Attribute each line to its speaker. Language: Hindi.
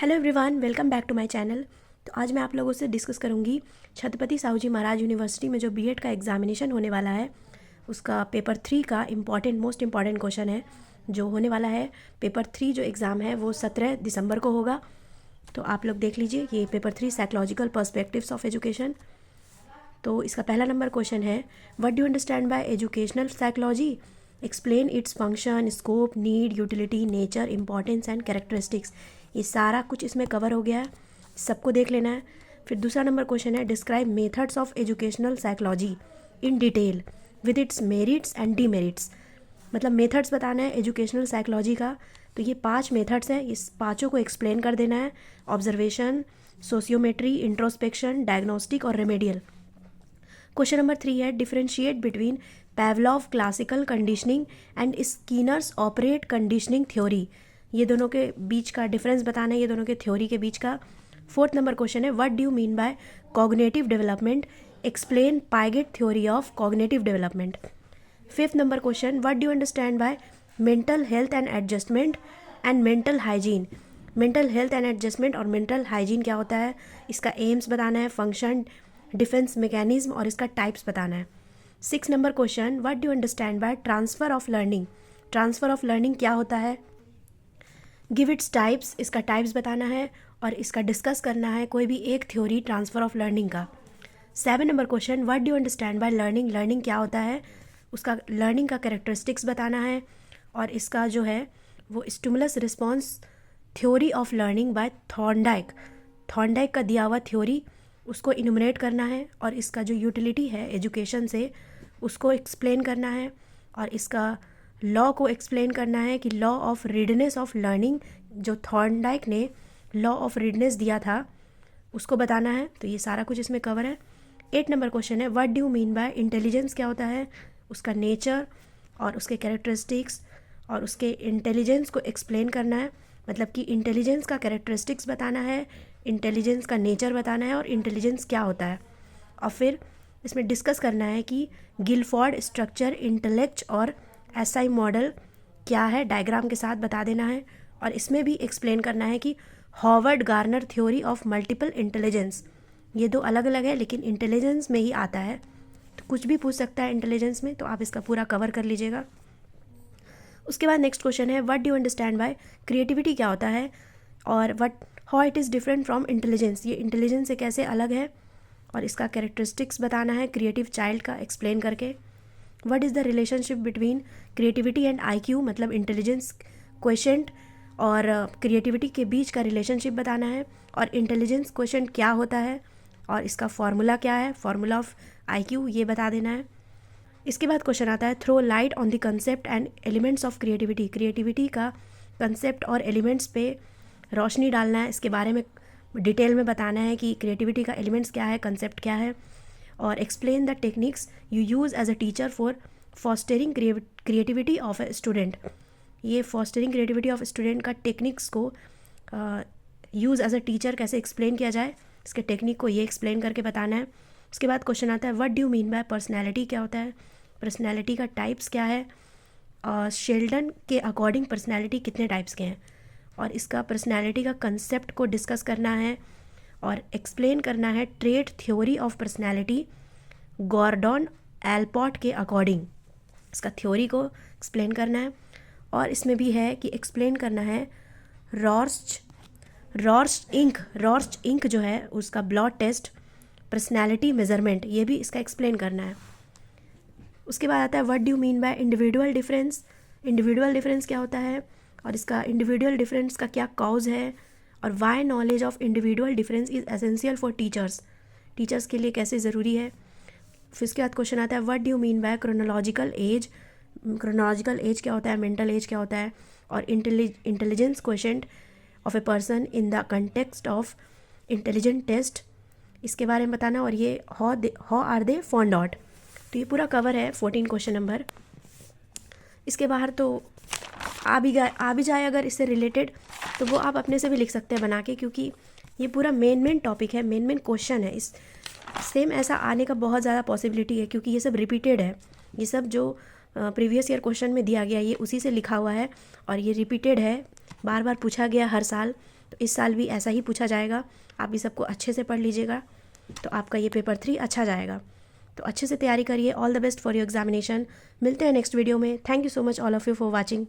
Speaker 1: Hello everyone, welcome back to my channel. तो आज मैं आप लोगों से डिस्कस करूंगी छत्रपति साहू जी महाराज यूनिवर्सिटी में जो बीएड का एग्जामिनेशन होने वाला है उसका पेपर 3 का मोस्ट इम्पॉर्टेंट क्वेश्चन है जो होने वाला है। पेपर 3 जो एग्ज़ाम है वो 17 दिसंबर को होगा। तो आप लोग देख लीजिए, ये paper 3 psychological perspectives of education. तो इसका पहला नंबर क्वेश्चन है, what do understand by educational psychology? Explain its function, scope, need, utility, nature, importance and characteristics. ये सारा कुछ इसमें कवर हो गया है, सबको देख लेना है। फिर दूसरा नंबर क्वेश्चन है, describe methods of educational psychology in detail with its merits and demerits. मतलब मेथड्स बताना है एजुकेशनल साइकोलॉजी का। तो ये 5 मेथड्स हैं, इस पाँचों को एक्सप्लेन कर देना है। ऑब्जर्वेशन, सोशियोमेट्री, इंट्रोस्पेक्शन, डायग्नोस्टिक और रेमेडियल। क्वेश्चन नंबर 3 है, differentiate between Pavlov classical conditioning and Skinner's operate conditioning theory. ये दोनों के बीच का डिफरेंस बताना है, ये दोनों के थ्योरी के बीच का। फोर्थ नंबर क्वेश्चन है, what do you mean by cognitive development? Explain Piaget theory of cognitive development. Fifth number question, what do you understand by mental health and adjustment and mental hygiene? Mental health and adjustment और मेंटल हाइजीन क्या होता है, इसका एम्स बताना है, फंक्शन, डिफेंस मैकेनिज्म और इसका टाइप्स बताना है। 6 number question, what do you understand bye transfer of learning? Transfer of learning क्या होता है? गिव इट्स टाइप्स, इसका टाइप्स बताना है और इसका डिस्कस करना है कोई भी एक थ्योरी ट्रांसफ़र ऑफ लर्निंग का। 7 number question, what do you understand by learning? Learning क्या होता है, उसका लर्निंग का कैरेक्टरिस्टिक्स बताना है और इसका जो है वो stimulus response theory of learning by Thorndike. Thorndike का दिया हुआ थ्योरी उसको इनुमरेट करना है और इसका जो यूटिलिटी है एजुकेशन से उसको एक्सप्लेन करना है और इसका लॉ को एक्सप्लेन करना है कि लॉ ऑफ रीडनेस ऑफ लर्निंग जो थॉर्नडाइक ने लॉ ऑफ रीडनेस दिया था उसको बताना है। तो ये सारा कुछ इसमें कवर है। 8 नंबर क्वेश्चन है, what do you mean bye intelligence? क्या होता है, उसका नेचर और उसके कैरेक्टरिस्टिक्स और उसके इंटेलिजेंस को एक्सप्लेन करना है। मतलब कि इंटेलिजेंस का कैरेक्टरिस्टिक्स बताना है, इंटेलिजेंस का नेचर बताना है और इंटेलिजेंस क्या होता है। और फिर इसमें डिस्कस करना है कि गिलफोर्ड स्ट्रक्चर, इंटेलेक्ट और एसआई मॉडल क्या है, डायग्राम के साथ बता देना है। और इसमें भी एक्सप्लेन करना है कि Howard Garner theory of multiple intelligence, ये दो अलग अलग है लेकिन इंटेलिजेंस में ही आता है, तो कुछ भी पूछ सकता है इंटेलिजेंस में, तो आप इसका पूरा कवर कर लीजिएगा। उसके बाद नेक्स्ट क्वेश्चन है, what do you understand bye creativity? क्या होता है और what how it is different from intelligence, ये इंटेलिजेंस से कैसे अलग है और इसका कैरेक्टरिस्टिक्स बताना है क्रिएटिव चाइल्ड का एक्सप्लेन करके। What is the relationship between creativity and IQ? मतलब इंटेलिजेंस क्वेश्चन और क्रिएटिविटी के बीच का रिलेशनशिप बताना है और इंटेलिजेंस क्वेश्चन क्या होता है और इसका फॉर्मूला क्या है, फॉर्मूला ऑफ आईक्यू, ये बता देना है। इसके बाद क्वेश्चन आता है, throw light on the concept and elements of creativity. Creativity का कंसेप्ट और एलिमेंट्स पे रोशनी डालना है, इसके बारे में डिटेल में बताना है कि क्रिएटिविटी का एलिमेंट्स क्या है, कंसेप्ट क्या है। और explain the techniques you use as a teacher for fostering creativity of a student. ये फॉस्टरिंग क्रिएटिविटी ऑफ स्टूडेंट का टेक्निक्स को यूज़ एज अ टीचर कैसे एक्सप्लेन किया जाए, इसके टेक्निक को ये एक्सप्लेन करके बताना है। उसके बाद क्वेश्चन आता है, what do you mean bye personality? क्या होता है, पर्सनैलिटी का टाइप्स क्या है, शेल्डन के अकॉर्डिंग पर्सनैलिटी कितने टाइप्स के हैं और इसका पर्सनैलिटी का कंसेप्ट को डिस्कस करना है और एक्सप्लेन करना है trait theory of personality Gordon Allport के अकॉर्डिंग, इसका थ्योरी को एक्सप्लेन करना है। और इसमें भी है कि एक्सप्लेन करना है रॉर्च इंक जो है उसका ब्लड टेस्ट, पर्सनैलिटी मेजरमेंट, ये भी इसका एक्सप्लेन करना है। उसके बाद आता है, what do you mean by individual difference? Individual difference क्या होता है और इसका इंडिविजुअल डिफरेंस का क्या कॉज है और why knowledge of individual difference is essential for teachers, teachers के लिए कैसे ज़रूरी है। फिर उसके बाद क्वेश्चन आता है, what do you mean by chronological age? Chronological age क्या होता है, मेंटल एज क्या होता है और intelligence question of a person in the context of intelligent test, इसके बारे में बताना। और ये how are they found out, तो ये पूरा कवर है 14 क्वेश्चन नंबर। इसके बाहर तो आ भी जाए अगर इससे रिलेटेड तो वो आप अपने से भी लिख सकते हैं बना के, क्योंकि ये पूरा मेन टॉपिक है, मेन क्वेश्चन है। इस सेम ऐसा आने का बहुत ज़्यादा पॉसिबिलिटी है क्योंकि ये सब रिपीटेड है, ये सब जो प्रीवियस ईयर क्वेश्चन में दिया गया ये उसी से लिखा हुआ है और ये रिपीटेड है, बार बार पूछा गया हर साल, तो इस साल भी ऐसा ही पूछा जाएगा। आप भी सबको अच्छे से पढ़ लीजिएगा, तो आपका ये पेपर 3 अच्छा जाएगा। तो अच्छे से तैयारी करिए। All the best for your examination. मिलते हैं नेक्स्ट वीडियो में। Thank you so much all of you for watching.